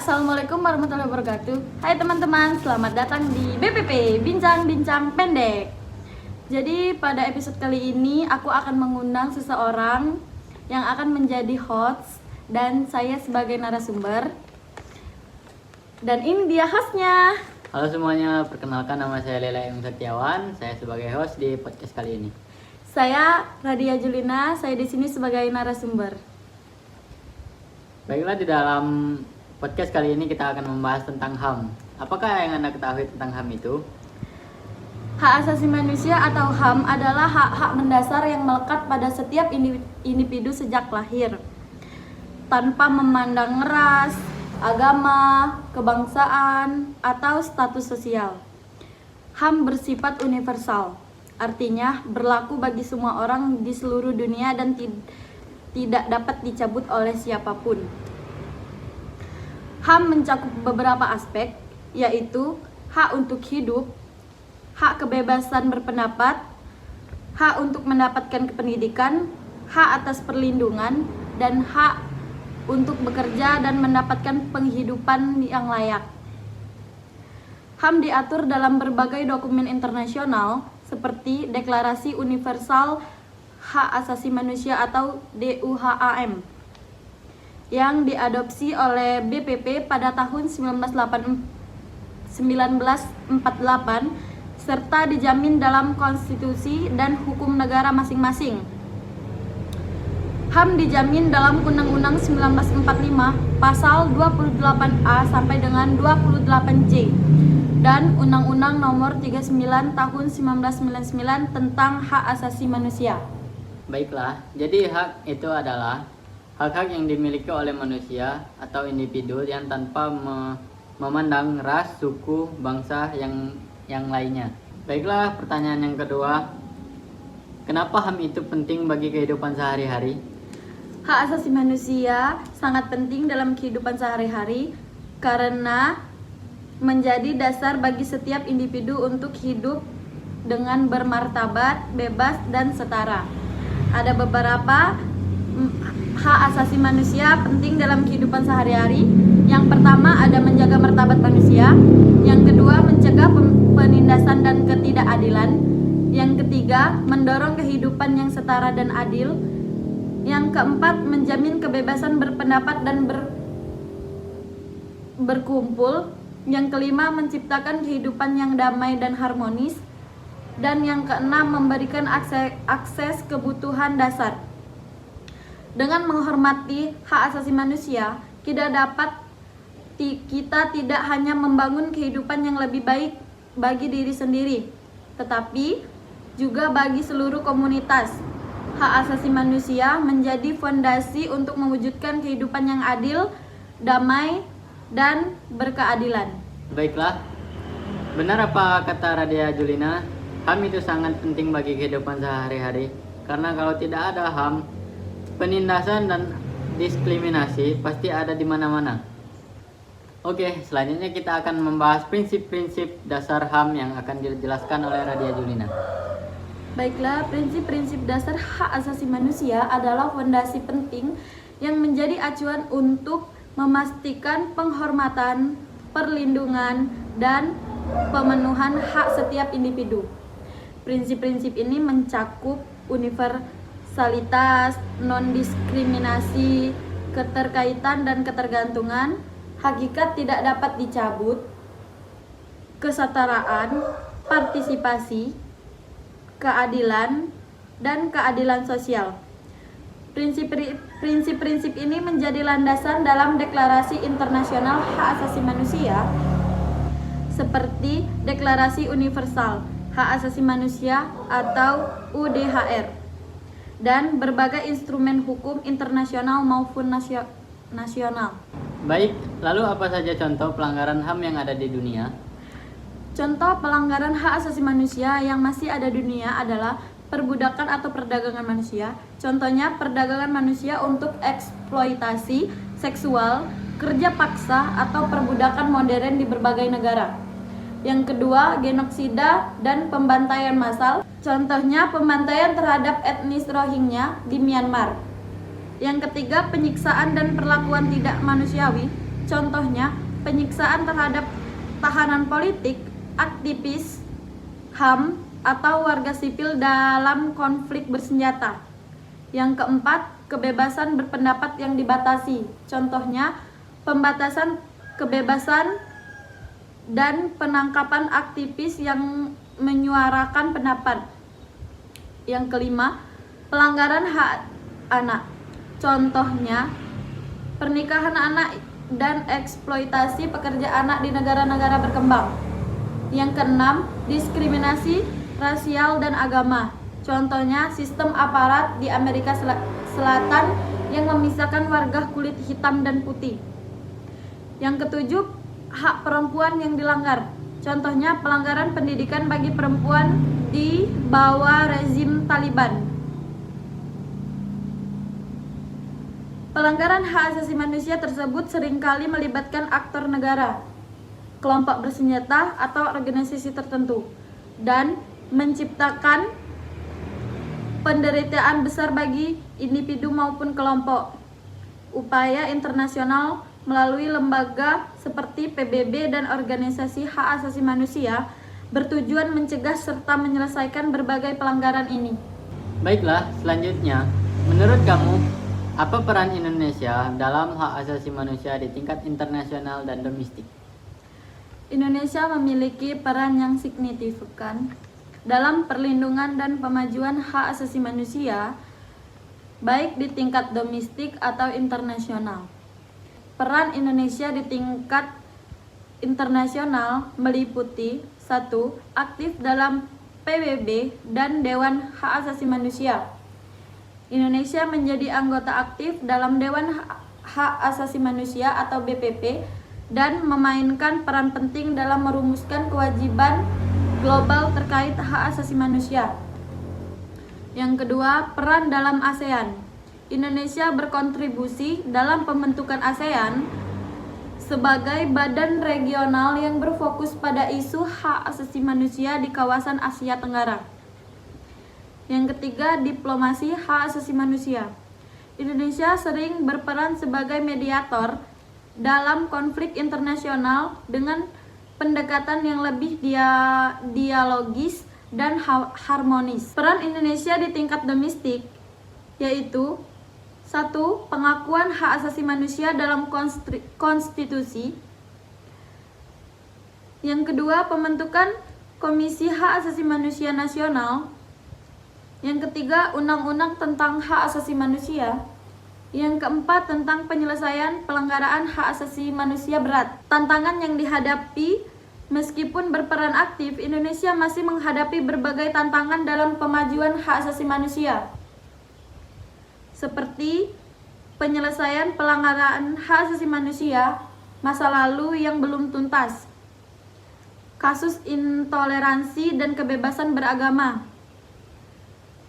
Assalamualaikum warahmatullahi wabarakatuh. Hai teman-teman, selamat datang di BPP, Bincang-Bincang Pendek. Jadi pada episode kali ini aku akan mengundang seseorang yang akan menjadi host dan saya sebagai narasumber. Dan ini dia hostnya. Halo semuanya, perkenalkan nama saya Lela M. Setiawan. Saya sebagai host di podcast kali ini. Saya Radia Julina, saya di sini sebagai narasumber. Baiklah, di dalam podcast kali ini kita akan membahas tentang HAM. Apakah yang Anda ketahui tentang HAM itu? Hak asasi manusia atau HAM adalah hak-hak mendasar yang melekat pada setiap individu sejak lahir, tanpa memandang ras, agama, kebangsaan, atau status sosial. HAM bersifat universal, artinya berlaku bagi semua orang di seluruh dunia dan tidak dapat dicabut oleh siapapun. HAM mencakup beberapa aspek, yaitu hak untuk hidup, hak kebebasan berpendapat, hak untuk mendapatkan pendidikan, hak atas perlindungan, dan hak untuk bekerja dan mendapatkan penghidupan yang layak. HAM diatur dalam berbagai dokumen internasional seperti Deklarasi Universal Hak Asasi Manusia atau DUHAM yang diadopsi oleh BPP pada tahun 1948 serta dijamin dalam konstitusi dan hukum negara masing-masing. HAM dijamin dalam Undang-Undang 1945 pasal 28A sampai dengan 28J dan Undang-Undang Nomor 39 Tahun 1999 tentang Hak Asasi Manusia. Baiklah, jadi hak itu adalah hak-hak yang dimiliki oleh manusia atau individu yang tanpa memandang ras, suku, bangsa yang lainnya. Baiklah, pertanyaan yang kedua, kenapa HAM itu penting bagi kehidupan sehari-hari? Hak asasi manusia sangat penting dalam kehidupan sehari-hari karena menjadi dasar bagi setiap individu untuk hidup dengan bermartabat, bebas, dan setara. Ada beberapa hak asasi manusia penting dalam kehidupan sehari-hari. Yang pertama ada menjaga martabat manusia. Yang kedua mencegah penindasan dan ketidakadilan. Yang ketiga mendorong kehidupan yang setara dan adil. Yang keempat menjamin kebebasan berpendapat dan berkumpul. Yang kelima menciptakan kehidupan yang damai dan harmonis. Dan yang keenam memberikan akses kebutuhan dasar. Dengan menghormati hak asasi manusia, kita tidak hanya membangun kehidupan yang lebih baik bagi diri sendiri, tetapi juga bagi seluruh komunitas. Hak asasi manusia menjadi fondasi untuk mewujudkan kehidupan yang adil, damai, dan berkeadilan. Baiklah, benar apa kata Radia Julina? HAM itu sangat penting bagi kehidupan sehari-hari, karena kalau tidak ada HAM, penindasan dan diskriminasi pasti ada di mana-mana. Oke, selanjutnya kita akan membahas prinsip-prinsip dasar HAM yang akan dijelaskan oleh Radia Julina. Baiklah, prinsip-prinsip dasar hak asasi manusia adalah fondasi penting yang menjadi acuan untuk memastikan penghormatan, perlindungan, dan pemenuhan hak setiap individu. Prinsip-prinsip ini mencakup universalitas, non-diskriminasi, keterkaitan dan ketergantungan, hakikat tidak dapat dicabut, kesetaraan, partisipasi, keadilan, dan keadilan sosial. Prinsip-prinsip ini menjadi landasan dalam Deklarasi Internasional Hak Asasi Manusia seperti Deklarasi Universal Hak Asasi Manusia atau UDHR dan berbagai instrumen hukum internasional maupun nasional. Baik, lalu apa saja contoh pelanggaran HAM yang ada di dunia? Contoh pelanggaran hak asasi manusia yang masih ada di dunia adalah perbudakan atau perdagangan manusia. Contohnya perdagangan manusia untuk eksploitasi seksual, kerja paksa, atau perbudakan modern di berbagai negara. Yang kedua, genosida dan pembantaian massal. Contohnya pembantaian terhadap etnis Rohingya di Myanmar. Yang ketiga, penyiksaan dan perlakuan tidak manusiawi. Contohnya, penyiksaan terhadap tahanan politik, aktivis, HAM, atau warga sipil dalam konflik bersenjata. Yang keempat, kebebasan berpendapat yang dibatasi. Contohnya, pembatasan kebebasan dan penangkapan aktivis yang menyuarakan pendapat. Yang kelima, pelanggaran hak anak. Contohnya, pernikahan anak dan eksploitasi pekerja anak di negara-negara berkembang. Yang keenam, diskriminasi rasial dan agama. Contohnya, sistem aparat di Amerika Selatan yang memisahkan warga kulit hitam dan putih. Yang ketujuh, hak perempuan yang dilanggar. Contohnya, pelanggaran pendidikan bagi perempuan di bawah rezim Taliban. Pelanggaran hak asasi manusia tersebut seringkali melibatkan aktor negara, kelompok bersenjata, atau organisasi tertentu, dan menciptakan penderitaan besar bagi individu maupun kelompok. Upaya internasional melalui lembaga seperti PBB dan organisasi hak asasi manusia bertujuan mencegah serta menyelesaikan berbagai pelanggaran ini. Baiklah, selanjutnya, menurut kamu, apa peran Indonesia dalam hak asasi manusia di tingkat internasional dan domestik? Indonesia memiliki peran yang signifikan dalam perlindungan dan pemajuan hak asasi manusia, baik di tingkat domestik atau internasional. Peran Indonesia di tingkat internasional meliputi 1. Aktif dalam PBB dan Dewan Hak Asasi Manusia. Indonesia menjadi anggota aktif dalam Dewan Hak Asasi Manusia atau BPP dan memainkan peran penting dalam merumuskan kewajiban global terkait hak asasi manusia. Yang kedua, peran dalam ASEAN. Indonesia berkontribusi dalam pembentukan ASEAN sebagai badan regional yang berfokus pada isu hak asasi manusia di kawasan Asia Tenggara. Yang ketiga, diplomasi hak asasi manusia. Indonesia sering berperan sebagai mediator dalam konflik internasional dengan pendekatan yang lebih dialogis dan harmonis. Peran Indonesia di tingkat domestik yaitu 1. Pengakuan hak asasi manusia dalam konstitusi. Yang kedua, pembentukan Komisi Hak Asasi Manusia Nasional. Yang ketiga, undang-undang tentang hak asasi manusia. Yang keempat, tentang penyelesaian pelanggaran hak asasi manusia berat. Tantangan yang dihadapi meskipun berperan aktif, Indonesia masih menghadapi berbagai tantangan dalam pemajuan hak asasi manusia, seperti penyelesaian pelanggaran hak asasi manusia masa lalu yang belum tuntas, kasus intoleransi dan kebebasan beragama,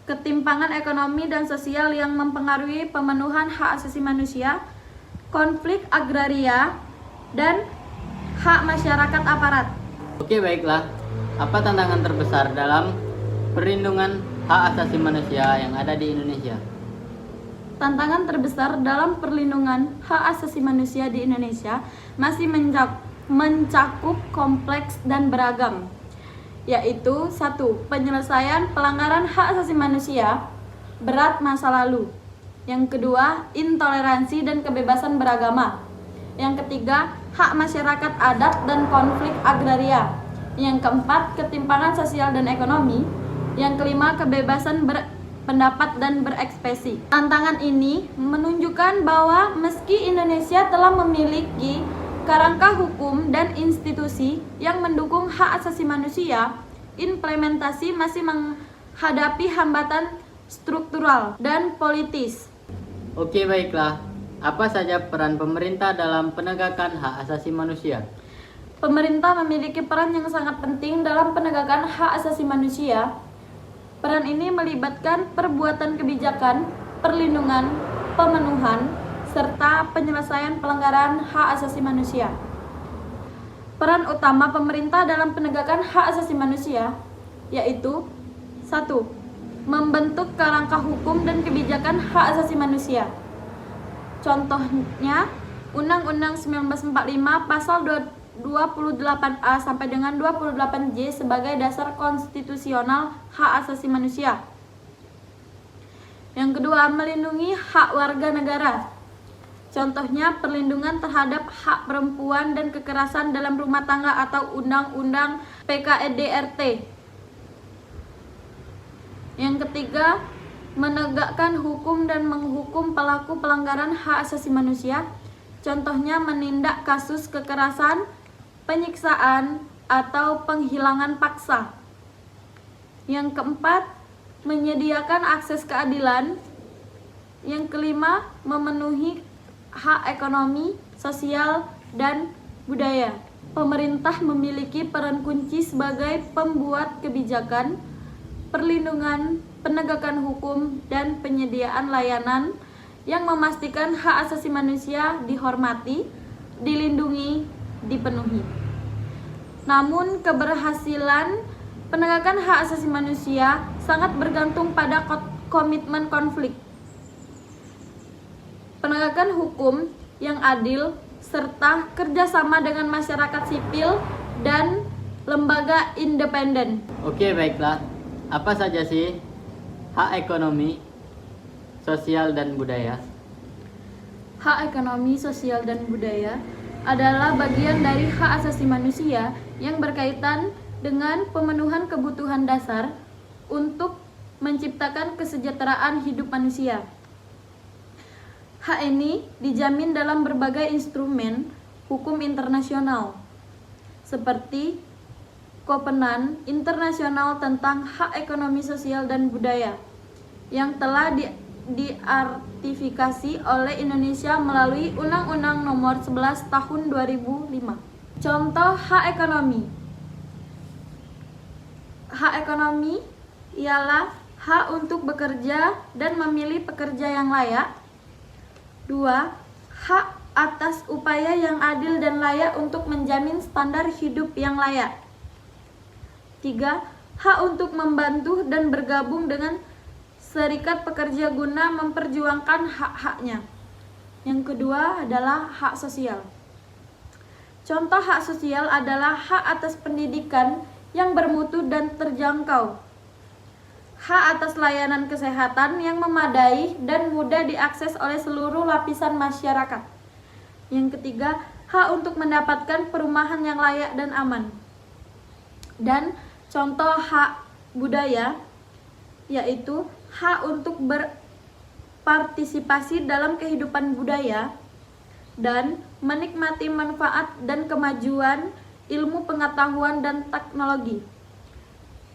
ketimpangan ekonomi dan sosial yang mempengaruhi pemenuhan hak asasi manusia, konflik agraria, dan hak masyarakat aparat. Oke, baiklah. Apa tantangan terbesar dalam perlindungan hak asasi manusia yang ada di Indonesia? Tantangan terbesar dalam perlindungan hak asasi manusia di Indonesia masih mencakup kompleks dan beragam, yaitu 1. Penyelesaian pelanggaran hak asasi manusia berat masa lalu. Yang kedua, intoleransi dan kebebasan beragama. Yang ketiga, hak masyarakat adat dan konflik agraria. Yang keempat, ketimpangan sosial dan ekonomi. Yang kelima, kebebasan berpendapat dan berekspresi. Tantangan ini menunjukkan bahwa meski Indonesia telah memiliki kerangka hukum dan institusi yang mendukung hak asasi manusia, implementasi masih menghadapi hambatan struktural dan politis. Oke, baiklah. Apa saja peran pemerintah dalam penegakan hak asasi manusia? Pemerintah memiliki peran yang sangat penting dalam penegakan hak asasi manusia. Peran ini melibatkan perbuatan kebijakan, perlindungan, pemenuhan, serta penyelesaian pelanggaran hak asasi manusia. Peran utama pemerintah dalam penegakan hak asasi manusia yaitu 1. Membentuk kerangka hukum dan kebijakan hak asasi manusia. Contohnya, Undang-Undang 1945 pasal 28A sampai dengan 28J sebagai dasar konstitusional hak asasi manusia. Yang kedua, melindungi hak warga negara. Contohnya perlindungan terhadap hak perempuan dan kekerasan dalam rumah tangga atau Undang-Undang PKEDRT. Yang ketiga, menegakkan hukum dan menghukum pelaku pelanggaran hak asasi manusia. Contohnya menindak kasus kekerasan, penyiksaan, atau penghilangan paksa. Yang keempat, menyediakan akses keadilan. Yang kelima, memenuhi hak ekonomi, sosial, dan budaya. Pemerintah memiliki peran kunci sebagai pembuat kebijakan, perlindungan, penegakan hukum, dan penyediaan layanan yang memastikan hak asasi manusia dihormati, dilindungi, dipenuhi. Namun, keberhasilan penegakan hak asasi manusia sangat bergantung pada komitmen konflik, penegakan hukum yang adil, serta kerjasama dengan masyarakat sipil dan lembaga independen. Oke, baiklah. Apa saja sih hak ekonomi, sosial, dan budaya? Hak ekonomi, sosial, dan budaya adalah bagian dari hak asasi manusia yang berkaitan dengan pemenuhan kebutuhan dasar untuk menciptakan kesejahteraan hidup manusia. Hak ini dijamin dalam berbagai instrumen hukum internasional, seperti Kovenant Internasional tentang Hak Ekonomi, Sosial, dan Budaya yang telah diartifikasi oleh Indonesia melalui Undang-Undang Nomor 11 Tahun 2005. Contoh hak ekonomi. Hak ekonomi ialah hak untuk bekerja dan memilih pekerja yang layak. 2. Hak atas upaya yang adil dan layak untuk menjamin standar hidup yang layak. 3. Hak untuk membantu dan bergabung dengan serikat pekerja guna memperjuangkan hak-haknya. Yang kedua adalah hak sosial. Contoh hak sosial adalah hak atas pendidikan yang bermutu dan terjangkau, hak atas layanan kesehatan yang memadai dan mudah diakses oleh seluruh lapisan masyarakat. Yang ketiga, hak untuk mendapatkan perumahan yang layak dan aman. Dan contoh hak budaya yaitu hak untuk berpartisipasi dalam kehidupan budaya dan menikmati manfaat dan kemajuan ilmu pengetahuan dan teknologi.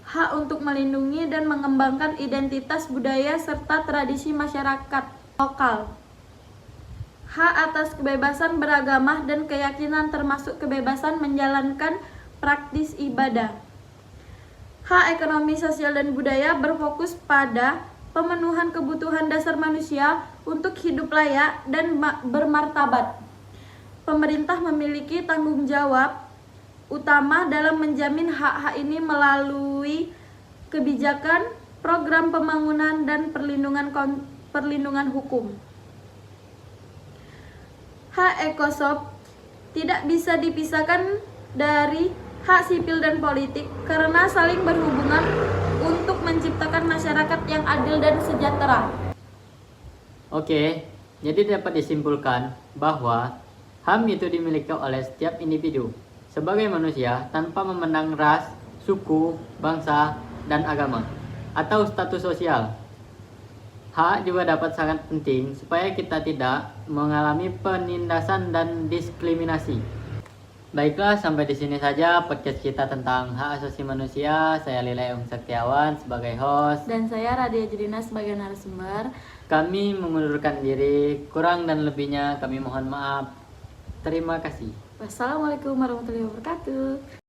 Hak untuk melindungi dan mengembangkan identitas budaya serta tradisi masyarakat lokal. Hak atas kebebasan beragama dan keyakinan termasuk kebebasan menjalankan praktis ibadah. Hak ekonomi, sosial, dan budaya berfokus pada pemenuhan kebutuhan dasar manusia untuk hidup layak dan bermartabat. Pemerintah memiliki tanggung jawab utama dalam menjamin hak-hak ini melalui kebijakan, program pembangunan, dan perlindungan hukum. Hak ekosop tidak bisa dipisahkan dari hak sipil dan politik karena saling berhubungan untuk menciptakan masyarakat yang adil dan sejahtera. Oke, jadi dapat disimpulkan bahwa HAM itu dimiliki oleh setiap individu sebagai manusia tanpa memandang ras, suku, bangsa, dan agama atau status sosial. Hak juga dapat sangat penting supaya kita tidak mengalami penindasan dan diskriminasi. Baiklah, sampai di sini saja podcast kita tentang hak asasi manusia. Saya Lila Eung Saktiawan sebagai host. Dan saya Radia Julina sebagai narasumber. Kami mengundurkan diri, kurang dan lebihnya kami mohon maaf. Terima kasih. Wassalamualaikum warahmatullahi wabarakatuh.